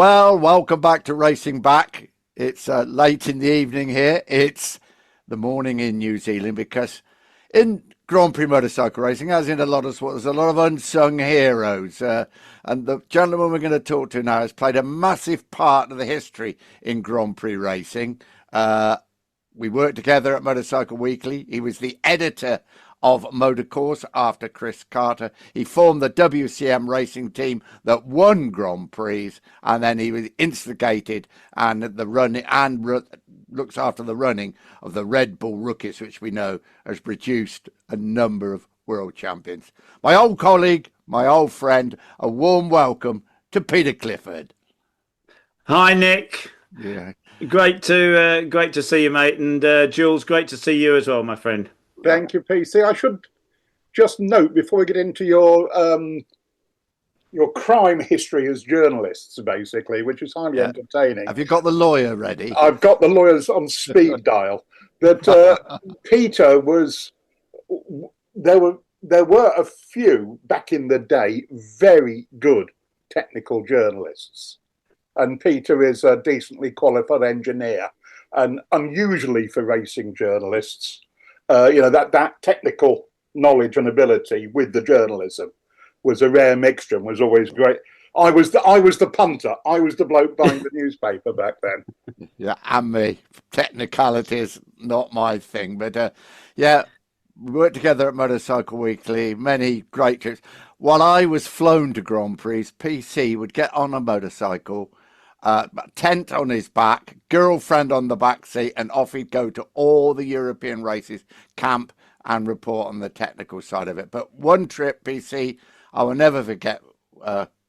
Well, welcome back to Racing Back. It's late in the evening here. It's the morning in New Zealand because in Grand Prix motorcycle racing, as in a lot of sports, there's a lot of unsung heroes. And the gentleman we're going to talk to now has played a massive part of the history in Grand Prix racing. We worked together at Motorcycle Weekly. He was the editor of Motorcourse after Chris Carter. He formed the WCM Racing team that won Grand Prix, and then he was instigated and looks after the running of the Red Bull Rookies, which we know has produced a number of world champions. My old colleague, my old friend, a warm welcome to Peter Clifford. Hi, Nick. Yeah, great to see you, mate, and Jules, great to see you as well, my friend. Thank you, PC. I should just note before we get into your crime history as journalists, basically, which is highly entertaining. Have you got the lawyer ready? I've got the lawyers on speed dial. That Peter was. There were a few back in the day very good technical journalists, and Peter is a decently qualified engineer, and unusually for racing journalists. That technical knowledge and ability with the journalism was a rare mixture and was always great. I was the punter. I was the bloke buying the newspaper back then. Yeah, and me. Technicality is not my thing, but we worked together at Motorcycle Weekly, many great trips. While I was flown to Grand Prix, PC would get on a motorcycle, tent on his back, girlfriend on the back seat, and off he'd go to all the European races, camp, and report on the technical side of it. But one trip, PC, I will never forget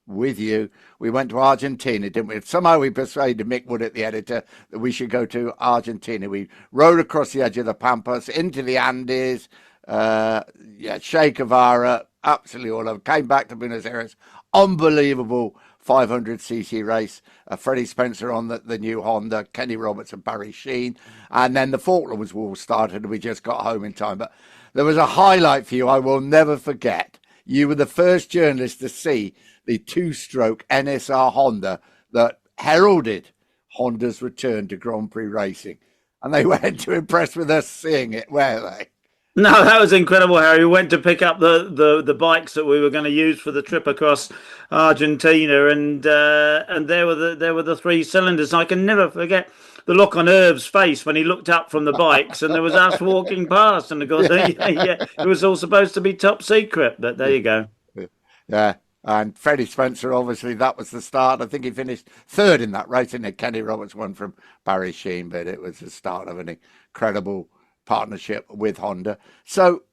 with you. We went to Argentina, didn't we? Somehow we persuaded Mick Woodett, the editor, that we should go to Argentina. We rode across the edge of the Pampas into the Andes, Che Guevara, absolutely all over. Came back to Buenos Aires, unbelievable 500cc race. Freddie Spencer on the new Honda, Kenny Roberts and Barry Sheen. And then the Falklands War started and we just got home in time. But there was a highlight for you I will never forget. You were the first journalist to see the two-stroke NSR Honda that heralded Honda's return to Grand Prix racing. And they weren't too impressed with us seeing it, were they? No, that was incredible, Harry. We went to pick up the bikes that we were going to use for the trip across Argentina, and there were the three cylinders. I can never forget the look on Irv's face when he looked up from the bikes, and there was us walking past, and of course, it was all supposed to be top secret. But there you go. Yeah. And Freddie Spencer, obviously, that was the start. I think he finished third in that race, and Kenny Roberts won from Barry Sheen, but it was the start of an incredible partnership with Honda. So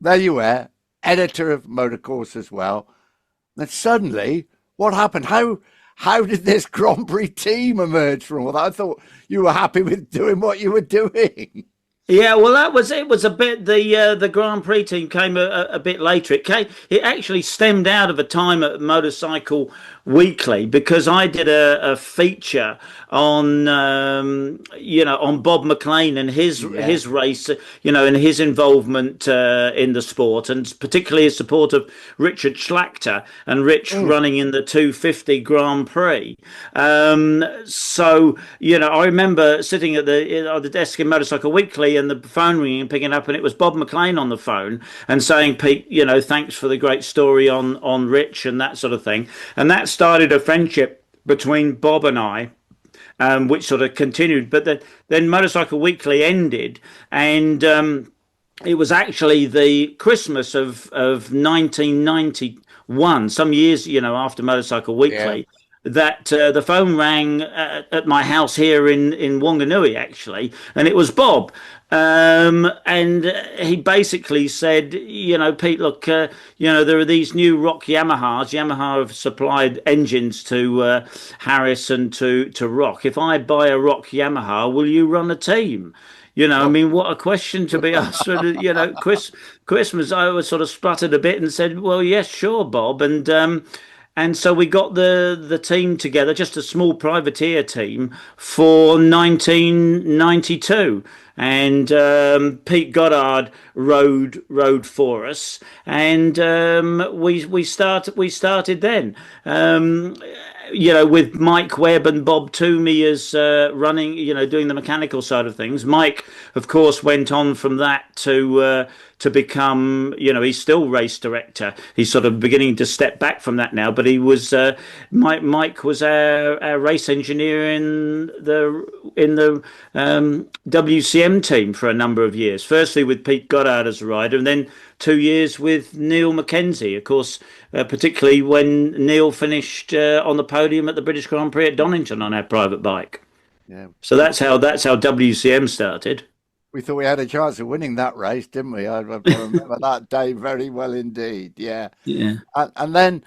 there you were, editor of Motorcourse as well. Then suddenly, what happened? How did this Grand Prix team emerge from all that? I thought you were happy with doing what you were doing. Yeah, well, it was a bit. The Grand Prix team came a bit later. It actually stemmed out of a time at Motorcycle Weekly because I did a feature on on Bob McLean and his race, and his involvement in the sport, and particularly his support of Richard Schlachter and Rich running in the 250 Grand Prix. So I remember sitting at the desk in Motorcycle Weekly and the phone ringing and picking up, and it was Bob McLean on the phone and saying, Pete, thanks for the great story on Rich and that sort of thing. And that started a friendship between Bob and I, which sort of continued. But then Motorcycle Weekly ended, and it was actually the Christmas of 1991, some years, after Motorcycle Weekly. Yeah. That the phone rang at my house here in Wanganui, actually, and it was Bob. And he basically said, Pete, look, there are these new Rock Yamahas. Yamaha have supplied engines to Harris and to Rock. If I buy a Rock Yamaha, will you run a team? What a question to be asked. Christmas, I was sort of spluttered a bit and said, well, yes, sure, Bob. And so we got the team together, just a small privateer team, for 1992. And Pete Goddard rode for us, and we started then. with Mike Webb and Bob Toomey as running, doing the mechanical side of things. Mike, of course, went on from that to become, he's still race director. He's sort of beginning to step back from that now, but he was Mike was our race engineer in the WCM team for a number of years. Firstly with Pete Goddard as a rider, and then 2 years with Neil Mackenzie, of course, particularly when Neil finished on the podium at the British Grand Prix at Donington on our private bike. Yeah. So that's how WCM started. We thought we had a chance of winning that race, didn't we? I remember that day very well indeed. Yeah. Yeah. And then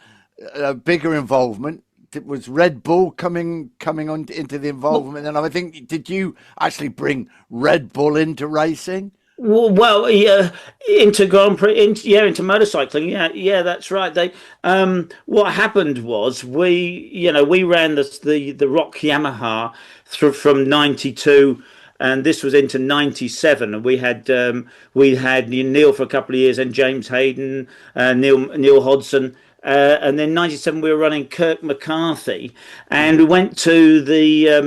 a bigger involvement. It was Red Bull coming on into the involvement. And I think, did you actually bring Red Bull into racing? Well, yeah, into Grand Prix, into motorcycling. Yeah, that's right. They, what happened was we ran the Rock Yamaha from '92, and this was into '97, and we had Neil for a couple of years, and James Hayden, Neil Hodson. And then '97 we were running Kirk McCarthy, and we went to the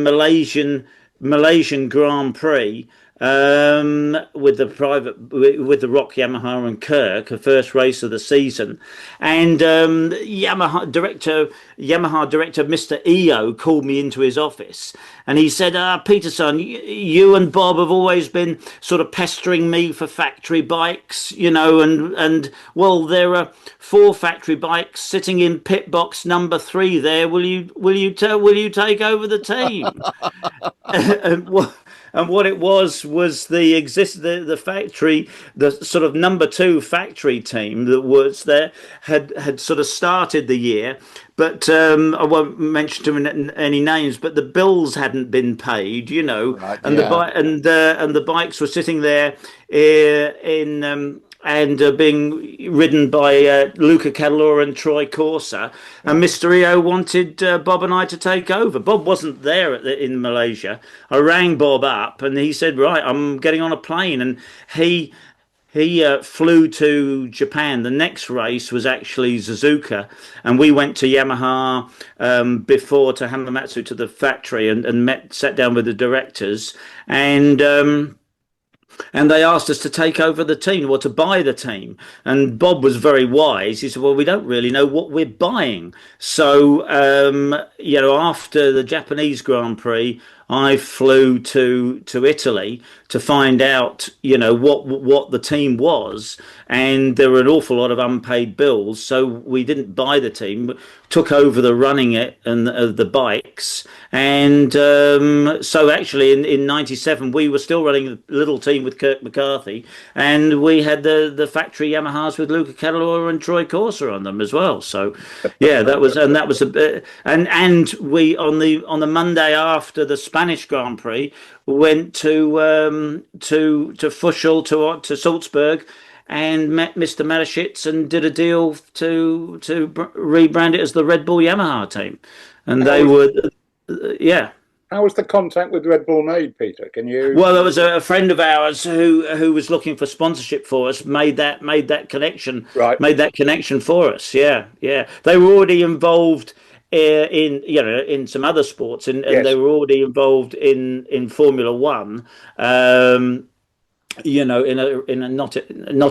Malaysian Grand Prix with the Rock Yamaha and Kirk, the first race of the season, and Yamaha director Mr. EO called me into his office, and he said, Peterson, you and Bob have always been sort of pestering me for factory bikes, and well, there are 4 factory bikes sitting in pit box number 3 there. Will you take over the team? And what it was the factory, the sort of number 2 factory team that was there had sort of started the year, but I won't mention any names, but the bills hadn't been paid, Right, and the bikes were sitting there being ridden by Luca Cadalora and Troy Corsa, and Mr. EO wanted Bob and I to take over. Bob wasn't there in Malaysia. I rang Bob up, and he said, "Right, I'm getting on a plane," and he flew to Japan. The next race was actually Suzuka, and we went to Yamaha before to Hamamatsu to the factory and sat down with the directors, and they asked us to take over the team or to buy the team. And Bob was very wise. He said, well, we don't really know what we're buying. So, after the Japanese Grand Prix, I flew to Italy to find out, what the team was. And there were an awful lot of unpaid bills. So we didn't buy the team, took over the running it and the bikes. And so actually in '97, we were still running a little team with Kirk McCarthy. And we had the factory Yamahas with Luca Cadalora and Troy Corsa on them as well. So, yeah, that was a bit. And we, on the Monday after the Spanish Grand Prix, went to Fuschel, to Salzburg, and met Mr. Mateschitz and did a deal to rebrand it as the Red Bull Yamaha team. And they were, yeah. How was the contact with Red Bull made, Peter? Can you? Well, there was a friend of ours who was looking for sponsorship for us, made that connection, right? Made that connection for us. Yeah. They were already involved in some other sports, and Yes. they were already involved in Formula One. In a not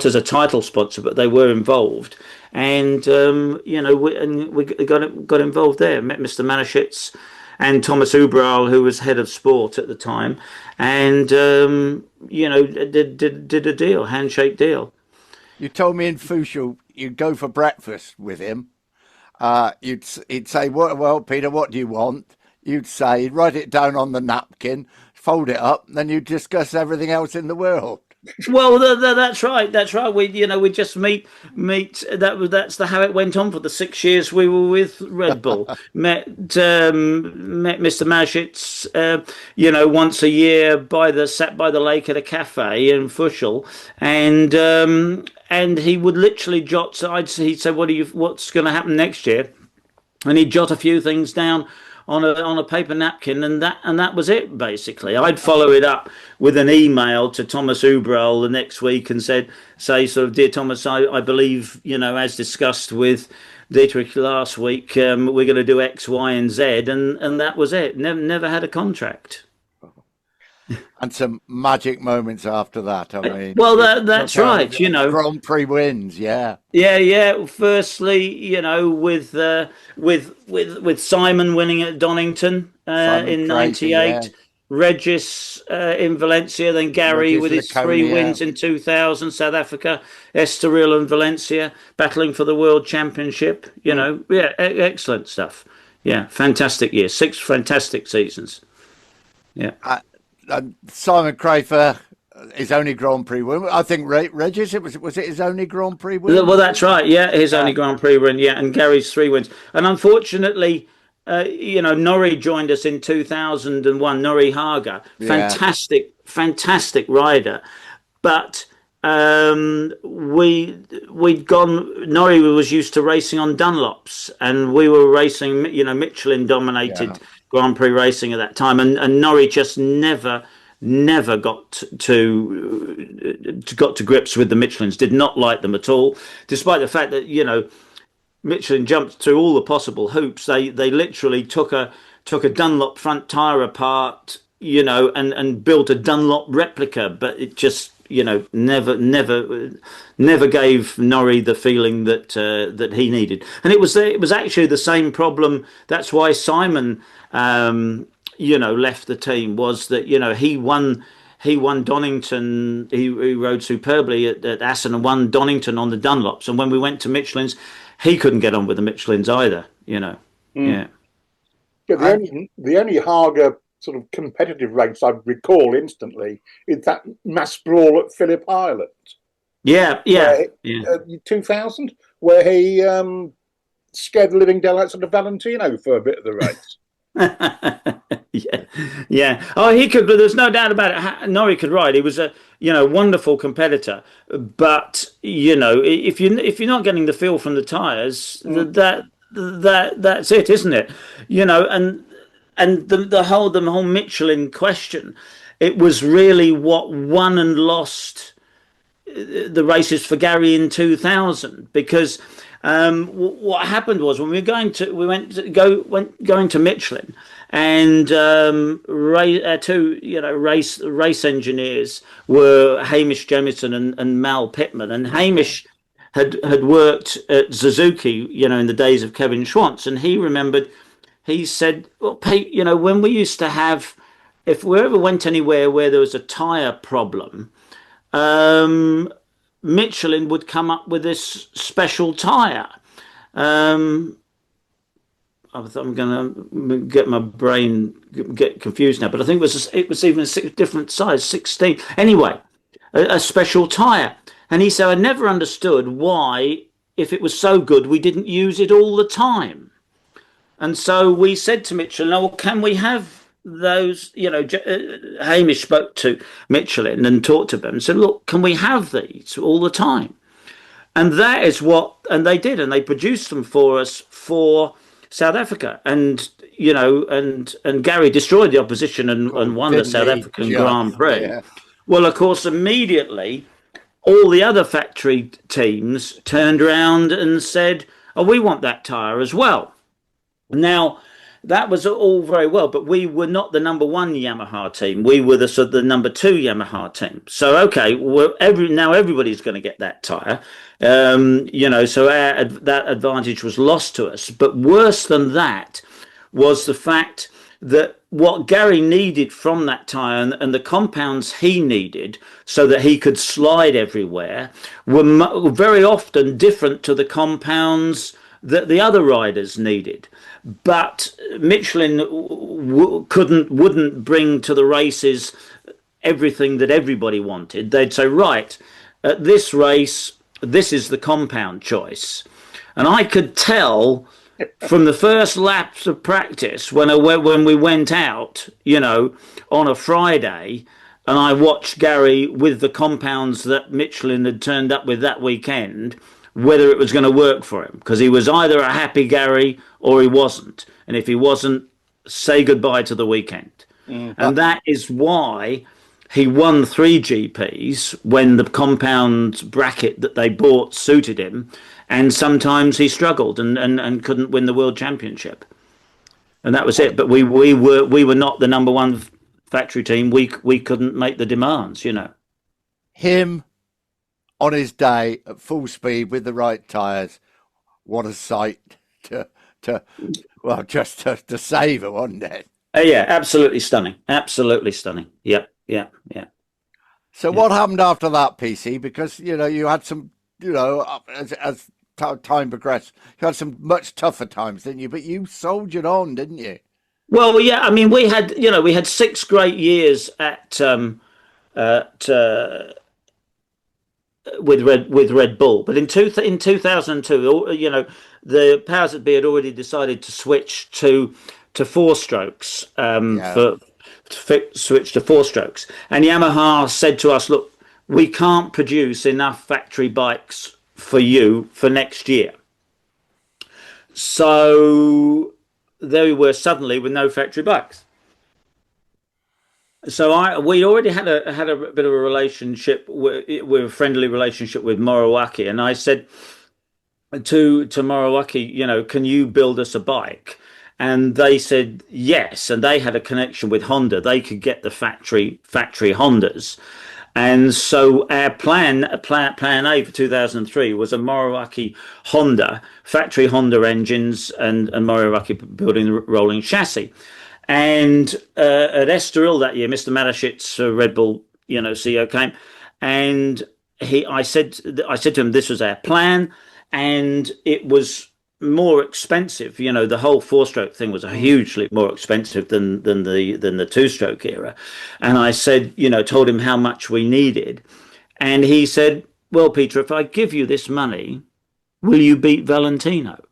as a title sponsor, but they were involved, and we got involved there. Met Mr. Manischitz and Thomas Ubral, who was head of sport at the time, and did a deal, handshake deal. You told me in Fuschel you'd go for breakfast with him. He'd say, well, Peter, what do you want? You'd say, write it down on the napkin, fold it up, and then you'd discuss everything else in the world. Well, that's right. We just meet. That's how it went on for the 6 years we were with Red Bull. met Mr. Maschitz, once a year sat by the lake at a cafe in Fuschel, and he would literally jot. He'd say, what's going to happen next year? And he'd jot a few things down on a paper napkin, and that was it, basically. I'd follow it up with an email to Thomas Ubral the next week and say sort of, dear Thomas, I believe, as discussed with Dietrich last week, we're going to do X, Y, and Z, and that was it. Never had a contract. And some magic moments after that. I mean, well, that's right. You know, Grand Prix wins. Yeah. Yeah. Firstly, you know, with Simon winning at Donington in '98, Regis in Valencia, then Gary with his 3 wins in 2000, South Africa, Estoril and Valencia, battling for the World Championship. You know, excellent stuff. Yeah, fantastic year, 6 fantastic seasons. Yeah. Simon Crafer, his only Grand Prix win. I think Regis, was it his only Grand Prix win? Well, that's right. Yeah, his only Grand Prix win. Yeah, and Gary's 3 wins. And unfortunately, you know, Norrie joined us in 2001. Norrie Haga, fantastic rider, but we'd gone. Norrie was used to racing on Dunlops, and we were racing. You know, Michelin dominated Grand Prix racing at that time, and Norrie just never got to grips with the Michelins. Did not like them at all, despite the fact that, you know, Michelin jumped through all the possible hoops. They literally took a Dunlop front tire apart, you know, and built a Dunlop replica, but it just, you know, never gave Norrie the feeling that he needed. And it was actually the same problem. That's why Simon, you know, left the team, was that, you know, he won Donington. He rode superbly at Assen and won Donington on the Dunlops. And when we went to Michelin's, he couldn't get on with the Michelin's either, you know. Yeah. The only Haga sort of competitive race I recall instantly is that mass brawl at Phillip Island. 2000, where he scared the living daylights out of Valentino for a bit of the race. Yeah. Oh, he could. There's no doubt about it. Norrie could ride. He was a, you know, wonderful competitor. But, you know, if you're not getting the feel from the tires, that's it, isn't it? You know, and the whole Michelin question, it was really what won and lost the races for Gary in 2000, because what happened was, when we were going to Michelin, and two, you know, race engineers were Hamish Jemison and Mal Pittman, and Hamish had worked at Suzuki, you know, in the days of Kevin Schwantz, and he remembered. He said, well, Pete, you know, when we used to have, if we ever went anywhere where there was a tyre problem, Michelin would come up with this special tyre. I'm going to get my brain get confused now, but I think it was even a different size, 16. Anyway, a special tyre. And he said, I never understood why, if it was so good, we didn't use it all the time. And so we said to Michelin, well, can we have those? You know, Hamish spoke to Michelin and talked to them and said, look, can we have these all the time? And that is and they did, and they produced them for us for South Africa. And, you know, and Gary destroyed the opposition and won the South African Grand Prix. Yeah. Well, of course, immediately, all the other factory teams turned around and said, oh, we want that tyre as well. Now, that was all very well, but we were not the number 1 Yamaha team. We were the number 2 Yamaha team. So, okay, now everybody's going to get that tyre. You know, so that advantage was lost to us. But worse than that was the fact that what Gary needed from that tyre and the compounds he needed so that he could slide everywhere were very often different to the compounds that the other riders needed. But Michelin wouldn't bring to the races everything that everybody wanted. They'd say, right, at this race, this is the compound choice. And I could tell from the first laps of practice when we went out, you know, on a Friday, and I watched Gary with the compounds that Michelin had turned up with that weekend, whether it was going to work for him, because he was either a happy Gary or he wasn't. And if he wasn't, say goodbye to the weekend. And that is why he won 3 GPs when the compound bracket that they bought suited him. and sometimes he struggled and couldn't win the world championship, and that was it. But we were not the number one factory team. We couldn't make the demands, Him on his day at full speed with the right tyres. What a sight to savour, wasn't it? Yeah, absolutely stunning. Absolutely stunning. Yeah. So what happened after that, PC? Because, you had some, as time progressed, you had some much tougher times, didn't you? But you soldiered on, didn't you? Well, yeah, I mean, we had 6 great years with Red Bull, but in 2002, the powers that be had already decided to switch to 4 strokes, switch to 4 strokes, and Yamaha said to us, "Look, we can't produce enough factory bikes for you for next year." So there we were suddenly with no factory bikes. So we already had a bit of a relationship with a friendly relationship with Moriwaki, and I said to Moriwaki, can you build us a bike? And they said yes, and they had a connection with Honda. They could get the factory Hondas. And so our plan A for 2003 was a Moriwaki Honda, factory Honda engines, and Moriwaki building the rolling chassis. And at Estoril that year, Mr. Matashit's Red Bull, CEO came, and I said to him, this was our plan, and it was more expensive. The whole 4-stroke thing was hugely more expensive than the 2-stroke era. And I said, told him how much we needed, and he said, "Well, Peter, if I give you this money, will you beat Valentino?"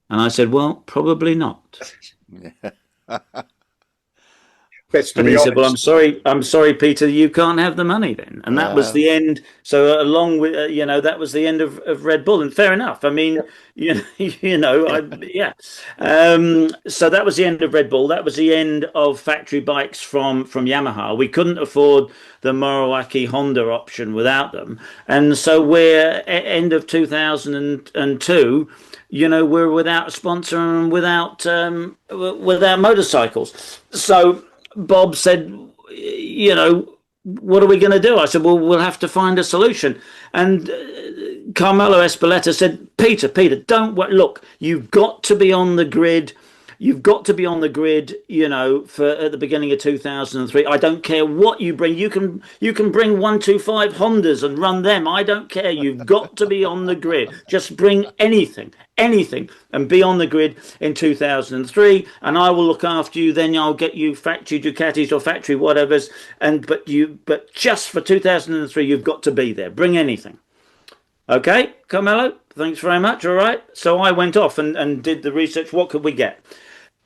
And I said, "Well, probably not." And he said, "Well, I'm sorry, Peter, you can't have the money then." And that was the end. So along with, that was the end of Red Bull, and fair enough. I mean, So that was the end of Red Bull. That was the end of factory bikes from Yamaha. We couldn't afford the Moriwaki Honda option without them. And so we're end of 2002, we're without a sponsor and without motorcycles. So Bob said, what are we going to do? I said, well, we'll have to find a solution. And Carmelo Espeleta said, Peter, don't look, you've got to be on the grid. You've got to be on the grid, for at the beginning of 2003. I don't care what you bring. You can bring 125 Hondas and run them. I don't care. You've got to be on the grid. Just bring anything, and be on the grid in 2003. And I will look after you. Then I'll get you factory Ducatis or factory whatevers. But just for 2003, you've got to be there. Bring anything. Okay, Carmelo. Thanks very much. All right. So I went off and did the research. What could we get?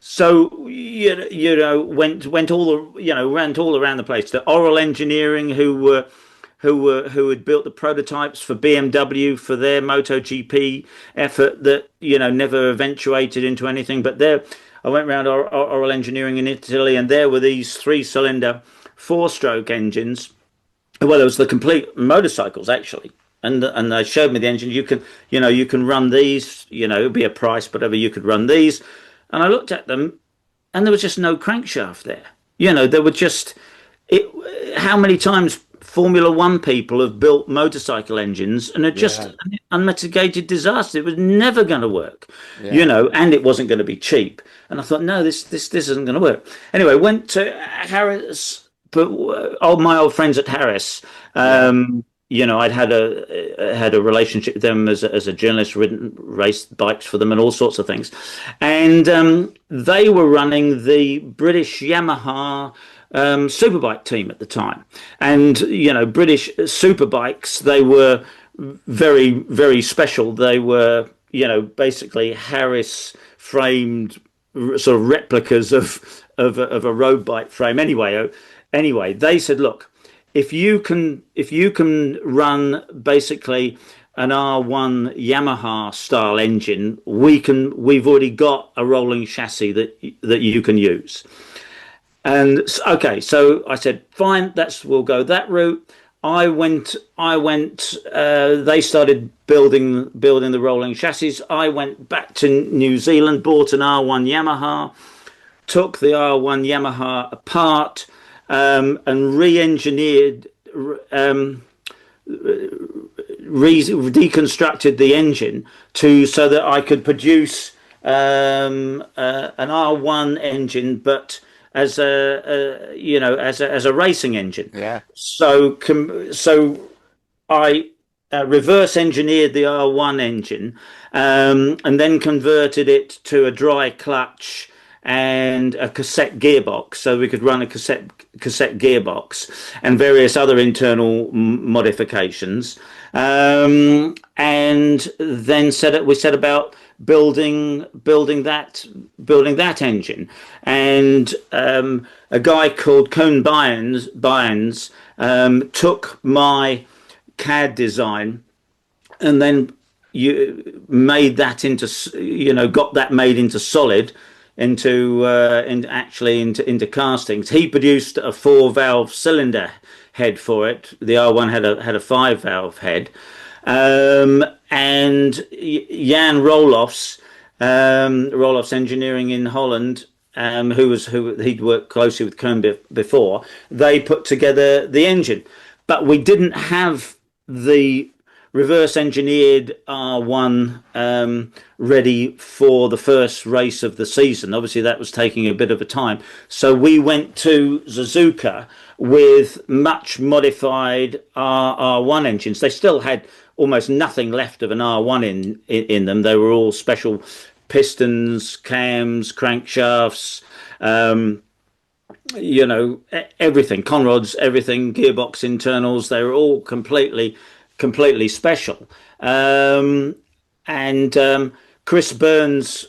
So went all around the place. The Oral Engineering, who had built the prototypes for BMW for their MotoGP effort that never eventuated into anything. But I went around Oral Engineering in Italy, and there were these 3-cylinder 4-stroke engines. Well, it was the complete motorcycles actually. And they showed me the engine. You can run these. It'd be a price, whatever. You could run these. And I looked at them, and there was just no crankshaft there. There were just how many times Formula One people have built motorcycle engines, and it just an unmitigated disaster. It was never going to work, and it wasn't going to be cheap. And I thought, no, this isn't going to work. Anyway, went to Harris, but my old friends at Harris. I'd had a relationship with them as a journalist, raced bikes for them and all sorts of things. And they were running the British Yamaha superbike team at the time. And, British superbikes, they were very, very special. They were, basically Harris framed sort of replicas of a road bike frame. Anyway, they said, look, if you can run basically an R1 Yamaha style engine, we've already got a rolling chassis that you can use. And okay, so I said, fine, we'll go that route. I went. They started building the rolling chassis. I went back to New Zealand, bought an R1 Yamaha, took the R1 Yamaha apart, and re-engineered, deconstructed the engine so that I could produce an R1 engine, but as as a racing engine. Yeah. So I reverse engineered the R1 engine, and then converted it to a dry clutch and a cassette gearbox, so we could run a cassette gearbox and various other internal modifications. And then we set about building that engine. And a guy called Cone Bynes took my CAD design and then made that into, got that made into solid, into castings. He produced a 4-valve cylinder head for it. The R1 had a 5-valve head, and Jan Rolofs Engineering in Holland, who he'd worked closely with Cohn before. They put together the engine, but we didn't have the reverse engineered R1 ready for the first race of the season. Obviously, that was taking a bit of a time. So we went to Suzuka with much modified R1 engines. They still had almost nothing left of an R1 in them. They were all special pistons, cams, crankshafts, everything, conrods, everything, gearbox internals. They were all completely special. Chris Burns,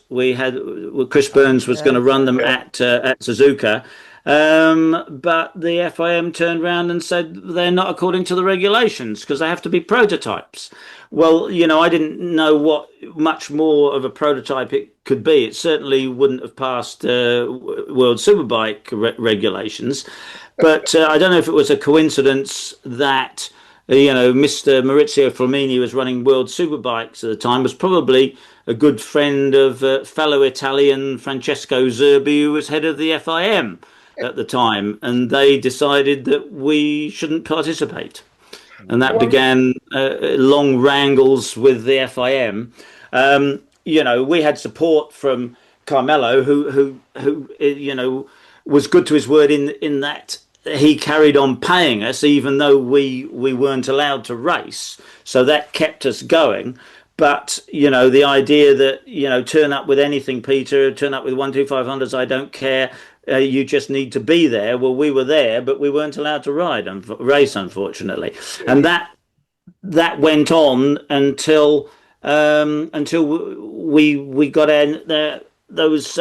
Chris Burns was going to run them at Suzuka, but the FIM turned around and said they're not according to the regulations because they have to be prototypes. Well, I didn't know what much more of a prototype it could be. It certainly wouldn't have passed World Superbike regulations, but I don't know if it was a coincidence that Mr. Maurizio Flamini was running World Superbikes at the time, was probably a good friend of fellow Italian Francesco Zerbi, who was head of the FIM at the time, and they decided that we shouldn't participate. And that began long wrangles with the FIM. We had support from Carmelo, who was good to his word in that he carried on paying us even though we weren't allowed to race. So that kept us going. But, the idea that, turn up with anything, Peter, turn up with 12500s, I don't care. You just need to be there. Well, we were there, but we weren't allowed to race, unfortunately. And that went on until we got those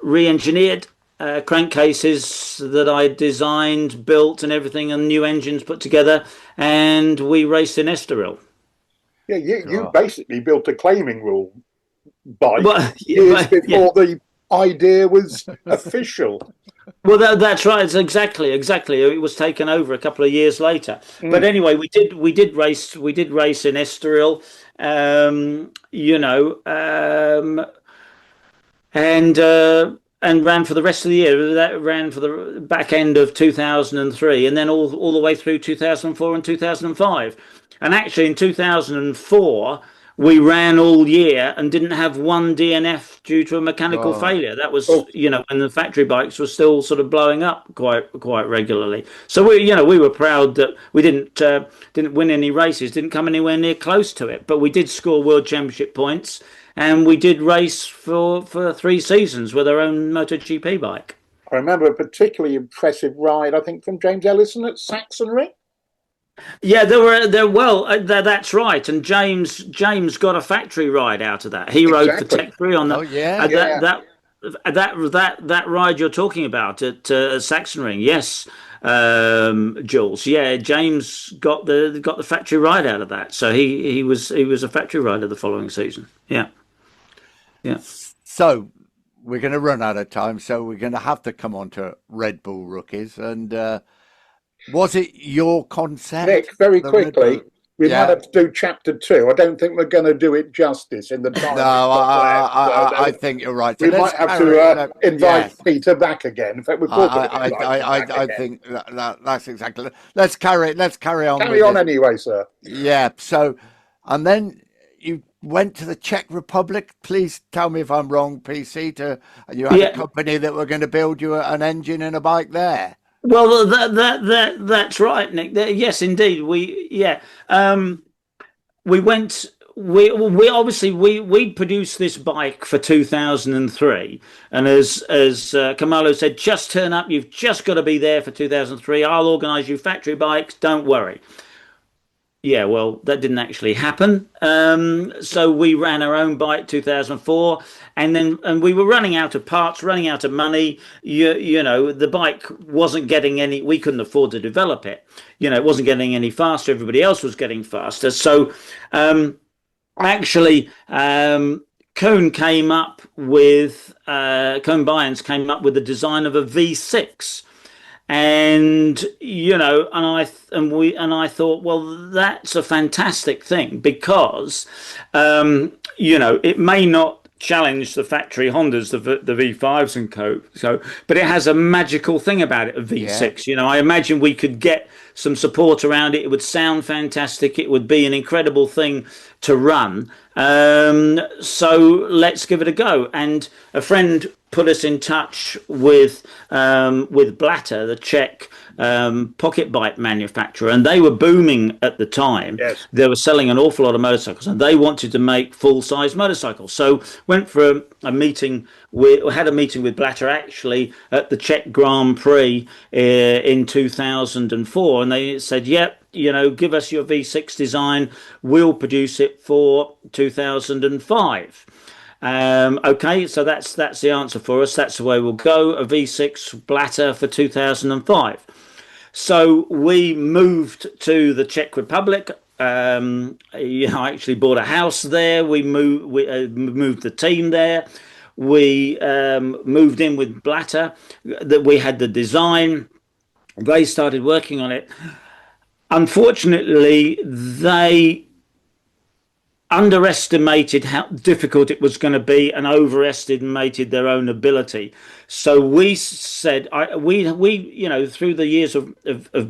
re-engineered crankcases that I designed, built, and everything, and new engines put together, and we raced in Estoril. Yeah, you basically built a claiming rule bike years before the idea was official. Well, that's right. It's exactly. It was taken over a couple of years later. But anyway, we did race in Estoril, and ran for the rest of the year. That ran for the back end of 2003, and then all the way through 2004 and 2005. And actually, in 2004, we ran all year and didn't have one DNF due to a mechanical failure. That was, and the factory bikes were still sort of blowing up quite regularly. So we were proud that we didn't win any races, didn't come anywhere near close to it, but we did score World Championship points. And we did race for 3 seasons with our own MotoGP bike. I remember a particularly impressive ride, I think, from James Ellison at Saxonry. Yeah, that's right. And James got a factory ride out of that. He rode for Tech 3 on that. That ride you're talking about at Saxonring. Yes, Jules. Yeah, James got the factory ride out of that. So he was a factory rider the following season. Yeah. Yeah. So we're going to run out of time. So we're going to have to come on to Red Bull rookies. And Was it your concept? Nick, very the Red quickly, Bull? we Yeah. might have to do chapter 2. I don't think we're going to do it justice in the time. No, I think you're right. So we let's might have carry, to invite yes. Peter back again. In fact, we're probably I think that's exactly. Let's carry on. Carry on anyway, sir. Yeah. So, and then you went to the Czech Republic. Please tell me if I'm wrong, PC. You had a company that were going to build you an engine and a bike there. Well, that's right, Nick. Yes, indeed. We went. We obviously we produced this bike for 2003, and as Kamalo said, just turn up. You've just got to be there for 2003. I'll organise you factory bikes. Don't worry. Yeah, well, that didn't actually happen. So we ran our own bike 2004, and we were running out of parts, running out of money. You know, the bike wasn't getting any. We couldn't afford to develop it. You know, it wasn't getting any faster. Everybody else was getting faster. So actually, Cohn came up with Cohn Byans came up with the design of a V6. And you know, and I thought, well, that's a fantastic thing because you know, it may not challenge the factory Hondas, the V5s and so, but it has a magical thing about it, a V6. You know, I imagine we could get some support around it. It would sound fantastic. It would be an incredible thing to run. So let's give it a go. And a friend put us in touch with Blatter, the Czech pocket bike manufacturer, and they were booming at the time. Yes. They were selling an awful lot of motorcycles, and they wanted to make full-size motorcycles. So went for a meeting. We had a meeting with Blatter actually at the Czech Grand Prix in 2004, and they said, "Yep, you know, give us your V6 design. We'll produce it for 2005." Okay, so that's the answer for us. That's the way we'll go. A V6 Blatter for 2005. So we moved to the Czech Republic. You know, I actually bought a house there. We moved the team there. We moved in with Blatter. That we had the design. They started working on it. Unfortunately, they underestimated how difficult it was going to be and overestimated their own ability. So we said, we you know, through the years of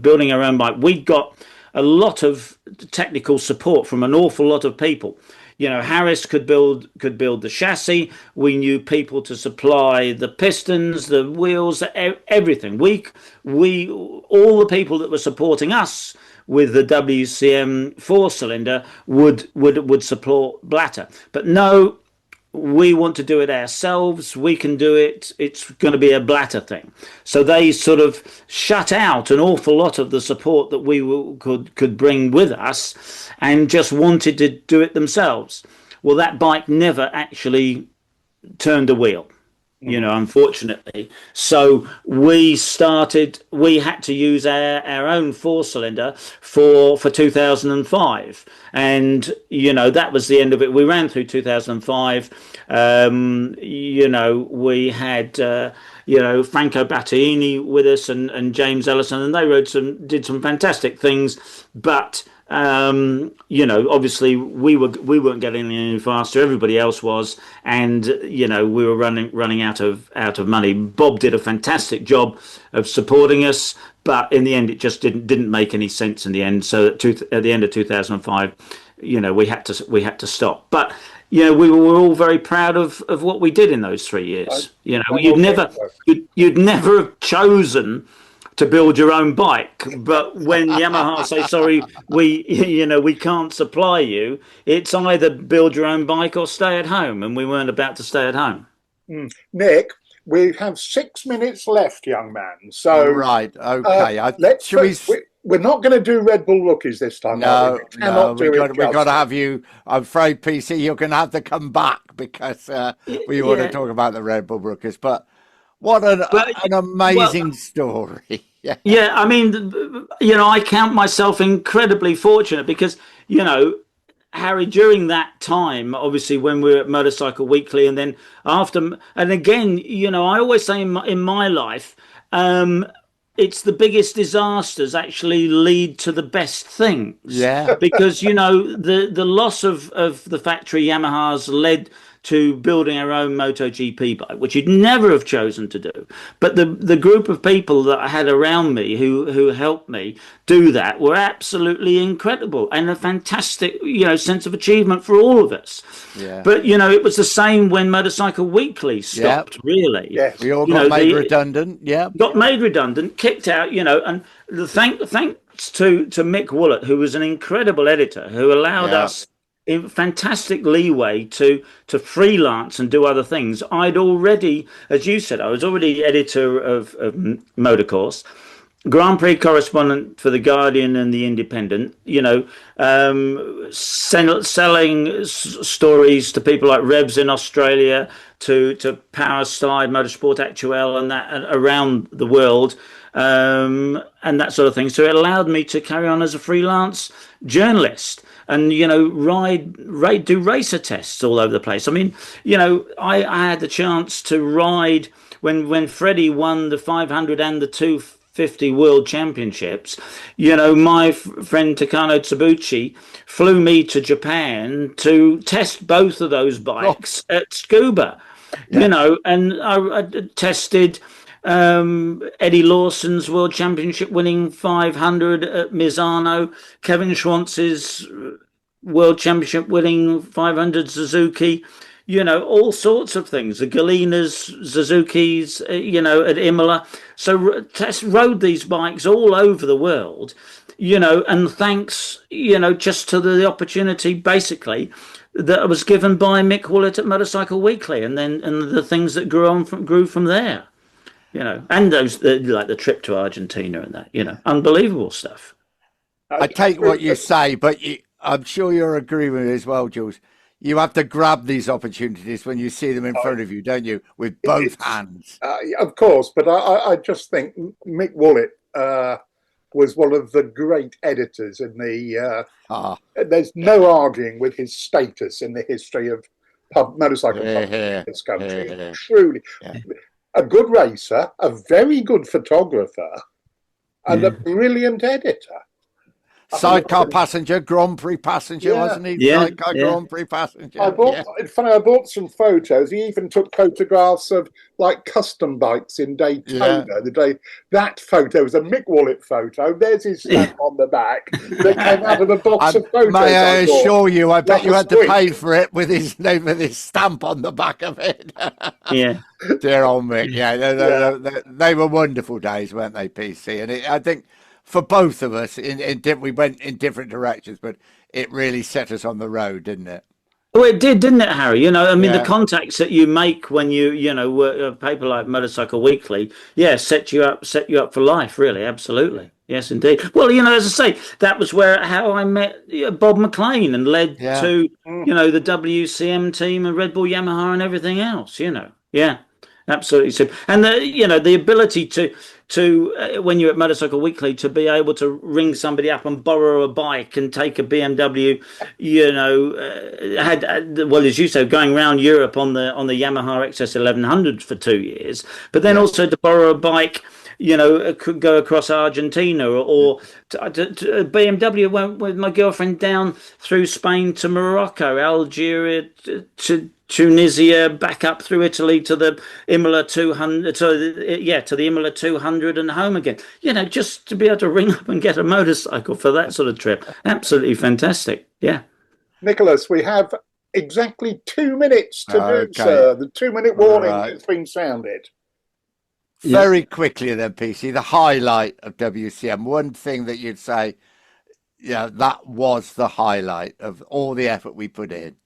building our own bike, we got a lot of technical support from an awful lot of people. You know, Harris could build the chassis. We knew people to supply the pistons, the wheels, everything. We all the people that were supporting us with the WCM 4-cylinder would support Blatter. But no, we want to do it ourselves. We can do it. It's going to be a Blatter thing. So they sort of shut out an awful lot of the support that we could bring with us and just wanted to do it themselves. Well, that bike never actually turned a wheel, you know, unfortunately. So we had to use our own 4-cylinder for 2005. And, you know, that was the end of it. We ran through 2005. You know, we had, you know, Franco Battaini with us and James Ellison, and they did some fantastic things. But, you know, obviously we weren't getting any faster. Everybody else was, and you know, we were running out of money. Bob did a fantastic job of supporting us, but in the end, it just didn't make any sense in the end. So at the end of 2005, you know, we had to stop. But you know, we were all very proud of what we did in those 3 years. You know, you'd never have chosen to build your own bike, but when Yamaha say, sorry, we can't supply you, it's either build your own bike or stay at home, and we weren't about to stay at home. Nick, we have 6 minutes left, young man. So right, okay. We're not going to do Red Bull rookies this time. No, we've got to have you. I'm afraid, PC, you're going to have to come back because we want to talk about the Red Bull rookies. But what an amazing story. Yeah, I mean, you know, I count myself incredibly fortunate because, you know, Harry, during that time, obviously when we were at Motorcycle Weekly and then after, and again, you know, I always say in my life, it's the biggest disasters actually lead to the best things. Yeah. Because, you know, the loss of the factory Yamahas led to building our own MotoGP bike, which you'd never have chosen to do. But the group of people that I had around me who helped me do that were absolutely incredible and a fantastic, you know, sense of achievement for all of us. Yeah. But, you know, it was the same when Motorcycle Weekly stopped, really. Yes. We all You got know, made redundant. Yeah. got made redundant, kicked out, you know, and thanks to Mick Woolett, who was an incredible editor, who allowed us fantastic leeway to freelance and do other things. I'd already, as you said, I was already editor of Motorcourse, Grand Prix correspondent for the Guardian and the Independent, you know, selling stories to people like Rebs in Australia, to Power Slide, Motorsport Actuel, and that around the world, and that sort of thing. So it allowed me to carry on as a freelance journalist and, you know, do racer tests all over the place. I mean, you know, I had the chance to ride when Freddie won the 500 and the 250 World Championships. You know, my friend Takano Tsubuchi flew me to Japan to test both of those bikes at Scuba. You know, and I tested Eddie Lawson's World Championship winning 500 at Misano, Kevin Schwantz's World Championship winning 500 Suzuki, you know, all sorts of things. The Galena's, Suzuki's, you know, at Imola. So rode these bikes all over the world, you know, and thanks, you know, just to the opportunity, basically, that was given by Mick Woolett at Motorcycle Weekly, and the things that grew from there. You know, and those like the trip to Argentina and that, you know, unbelievable stuff. I take what you say, but I'm sure you're agreeing with me as well, Jules. You have to grab these opportunities when you see them in front of you, don't you? With both hands. Of course, but I just think Mick Woolett was one of the great editors in the. There's no arguing with his status in the history of motorcycle publishing in this country. Truly. A good racer, a very good photographer, and a brilliant editor. Sidecar passenger, Grand Prix passenger, wasn't he? Sidecar Grand Prix passenger. It's funny, I bought some photos. He even took photographs of like custom bikes in Daytona. The day that photo was a Mick Woolett photo. There's his stamp on the back. They came out of a box of photos. May I assure you, I bet you had to pay for it with his name, with his stamp on the back of it. Yeah. Dear old Mick. They were wonderful days, weren't they, PC? And I think for both of us, we went in different directions, but it really set us on the road, didn't it? Well, it did, didn't it, Harry? You know, I mean, the contacts that you make when you know, work a paper like Motorcycle Weekly, set you up for life, really, absolutely. Yes, indeed. Well, you know, as I say, that was how I met Bob McLean and led to, you know, the WCM team and Red Bull Yamaha and everything else, you know. Yeah, absolutely. And the ability to when you're at Motorcycle Weekly to be able to ring somebody up and borrow a bike and take a BMW, you know, as you said, going around Europe on the Yamaha XS 1100 for 2 years, but then also to borrow a bike, you know, could go across Argentina or to BMW went with my girlfriend down through Spain to Morocco, Algeria to Tunisia, back up through Italy to the Imola 200, to the Imola 200 and home again. You know, just to be able to ring up and get a motorcycle for that sort of trip. Absolutely fantastic. Yeah. Nicholas, we have exactly 2 minutes to do, sir. The 2-minute warning has been sounded. Very quickly then, PC, the highlight of WCM. One thing that you'd say, that was the highlight of all the effort we put in.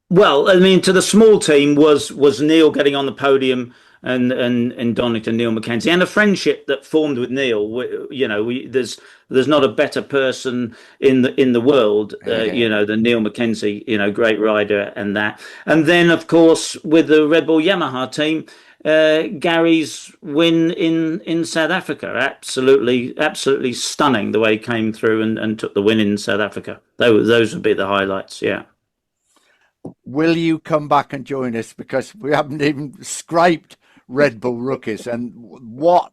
Well, I mean, to the small team was Neil getting on the podium and Donington, Neil Mackenzie, and a friendship that formed with Neil. You know, there's not a better person in the world, you know, than Neil Mackenzie. You know, great rider and that. And then, of course, with the Red Bull Yamaha team, Gary's win in South Africa, absolutely stunning the way he came through and took the win in South Africa. Those would be the highlights. Yeah. Will you come back and join us, because we haven't even scraped Red Bull rookies, and what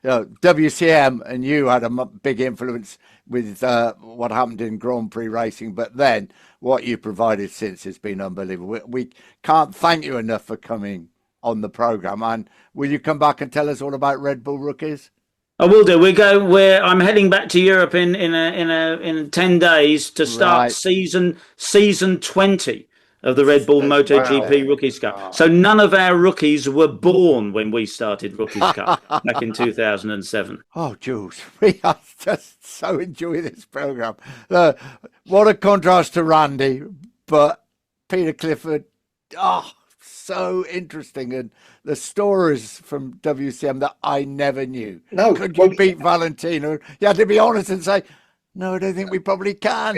WCM and you had a big influence with what happened in Grand Prix racing, but then what you provided since has been unbelievable. We can't thank you enough for coming on the program. And will you come back and tell us all about Red Bull Rookies? I will do. I'm heading back to Europe in 10 days to start season 20 of the Red Bull MotoGP Rookies Cup. So none of our rookies were born when we started Rookies Cup back in 2007. Oh, Jules, we are just so enjoy this program. What a contrast to Randy, but Peter Clifford, so interesting, and the stories from WCM that I never knew. No, could you beat Valentino? You had to be honest and say, no, I don't think we probably can.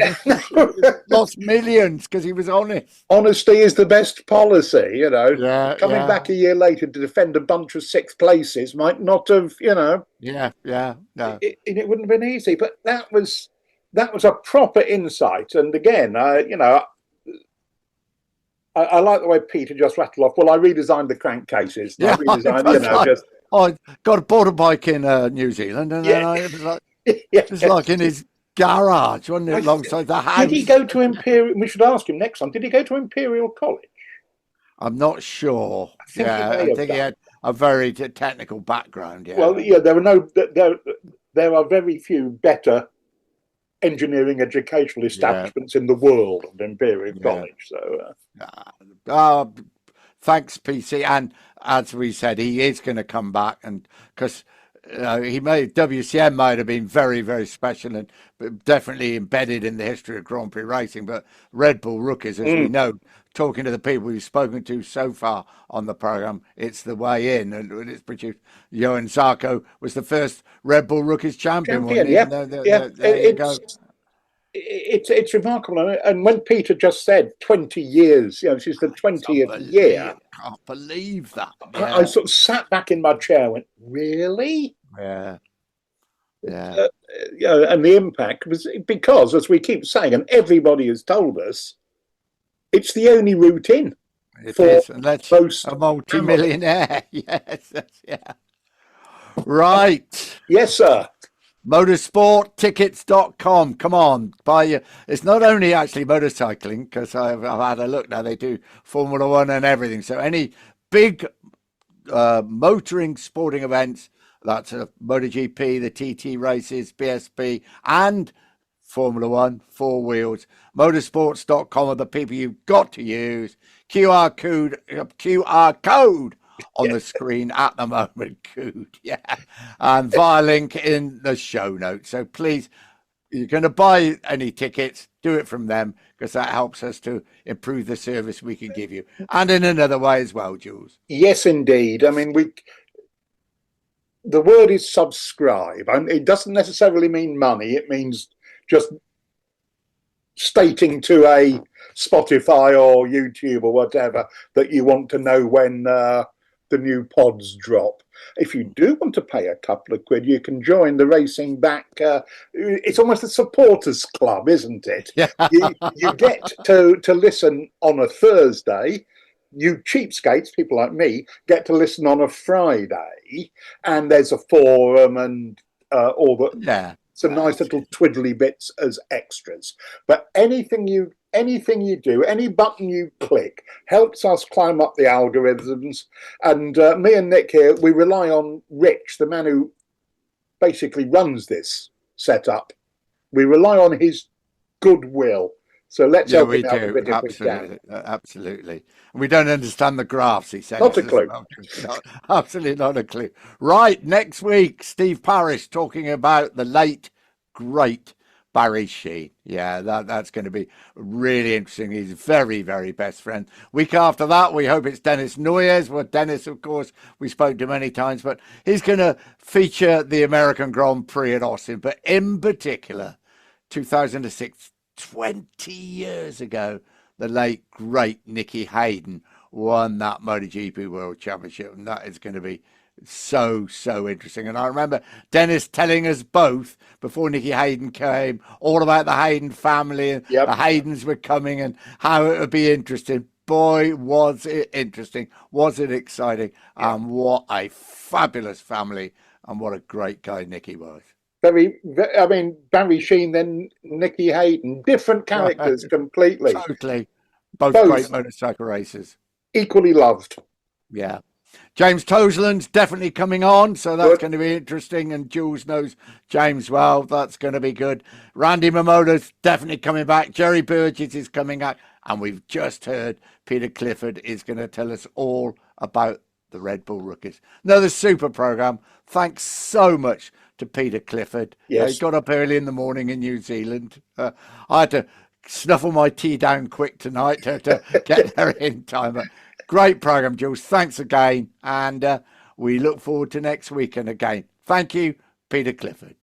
Lost millions because he was honest. Honesty is the best policy, you know. Yeah, Coming back a year later to defend a bunch of sixth places might not have, you know. Yeah, no. It wouldn't have been easy, but that was a proper insight. And again, I like the way Peter just rattled off. Well, I redesigned the crankcases. Yeah, I got a border bike in New Zealand, and then it was like it's like in his garage, wasn't it, alongside the house? Did he go to Imperial? We should ask him next time. Did he go to Imperial College? I'm not sure. I think he had a very technical background. Yeah. Well, there are very few better engineering educational establishments in the world than Imperial College. So, thanks, PC. And as we said, he is going to come back, and because WCM might have been very, very special and definitely embedded in the history of Grand Prix racing. But Red Bull Rookies, as we know, talking to the people we've spoken to so far on the program, it's the way in, and it's produced. Johan Zarco was the first Red Bull Rookies champion. It's remarkable. And when Peter just said 20 years, this is the 20th year. I can't believe that. I sort of sat back in my chair and went, really? Yeah. And the impact was because, as we keep saying, and everybody has told us, it's the only route in. It is, and that's a multi-millionaire. Yes, yeah. Right. Yes, sir. Motorsporttickets.com. Come on, buy your. It's not only actually motorcycling, because I've had a look now. They do Formula One and everything. So any big motoring sporting events, that's MotoGP, the TT races, BSP, and Formula One, four wheels. Motorsports.com are the people you've got to use. QR code on the screen at the moment. Good, and via link in the show notes. So please, you're going to buy any tickets, do it from them, because that helps us to improve the service we can give you, and in another way as well, Jules. Yes, indeed. I mean, the word is subscribe. It doesn't necessarily mean money. It means just stating to a Spotify or YouTube or whatever that you want to know when the new pods drop. If you do want to pay a couple of quid, you can join the Racing Back. It's almost a supporters club, isn't it? Yeah. You get to listen on a Thursday. You cheapskates, people like me, get to listen on a Friday, and there's a forum and all the some nice little twiddly bits as extras. But anything you do, any button you click, helps us climb up the algorithms. And me and Nick here, we rely on Rich, the man who basically runs this setup. We rely on his goodwill. So let's help him out a bit if we can. Absolutely. We don't understand the graphs, he said. Not a clue. Absolutely not a clue. Right, next week, Steve Parrish talking about the late, great Barry Sheene. Yeah, that's going to be really interesting. He's very, very best friend. Week after that, we hope it's Dennis Noyes. Well, Dennis, of course, we spoke to many times, but he's going to feature the American Grand Prix at Austin, but in particular, 2006, 20 years ago, the late, great Nicky Hayden won that MotoGP World Championship, and that is going to be so interesting. And I remember Dennis telling us both before Nicky Hayden came all about the Hayden family and the Haydens were coming and how it would be interesting. Boy, was it interesting. Was it exciting. And what a fabulous family And what a great guy Nicky was. I mean, Barry Sheen, then Nicky Hayden, different characters completely. Totally. Both great motorcycle racers. Equally loved. Yeah. James Toseland's definitely coming on, so that's going to be interesting. And Jules knows James well. That's going to be good. Randy Momota's definitely coming back. Jerry Burgess is coming back. And we've just heard Peter Clifford is going to tell us all about the Red Bull rookies. Another super program. Thanks so much to Peter Clifford. Yes. He got up early in the morning in New Zealand. I had to snuffle my tea down quick tonight to get there in time. But great program, Jules. Thanks again. And we look forward to next weekend again. Thank you, Peter Clifford.